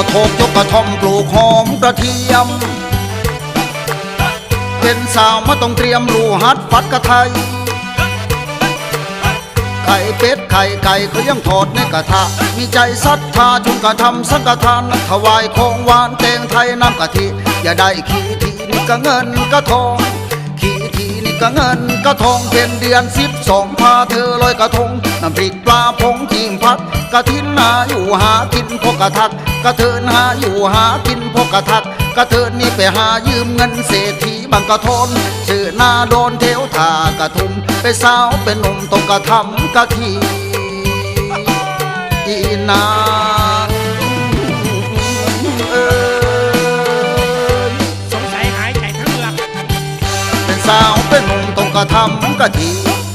โขกยกกระท่อมปลูกหอมกระเทียมเป็นสาวมาต้องเตรียมรูหัดฟัดกระไทยไข่เป็ดไข่ไก่เขายังทอดในกระทะมีใจศรัทธาจุงกระทำสังฆทานถวายของหวานแตงไทยน้ำกะทิอย่าได้ขี้ทีนี่ก็เงินก็ทองขี้ทีนี่ก็เงินก็ทองเป็นเดือน12พาเธอลอยกระทงน้ำพริกปลาพงจิ้มพัดกะทินหาอยู่หากินพกกระทักกระเทินหาอยู่หากินพกกระทักกระเทินนี่ไปหายืมเงินเศรษฐีบางกระทนชื่อหน้าโดนเทวทากระทุมไปสาวเป็นหนุ่มต้องกระทำกะทีอีนาสงสัยหายใจทั้งเมืองเป็นสาวเป็นหนุ่มต้องกระทำกะที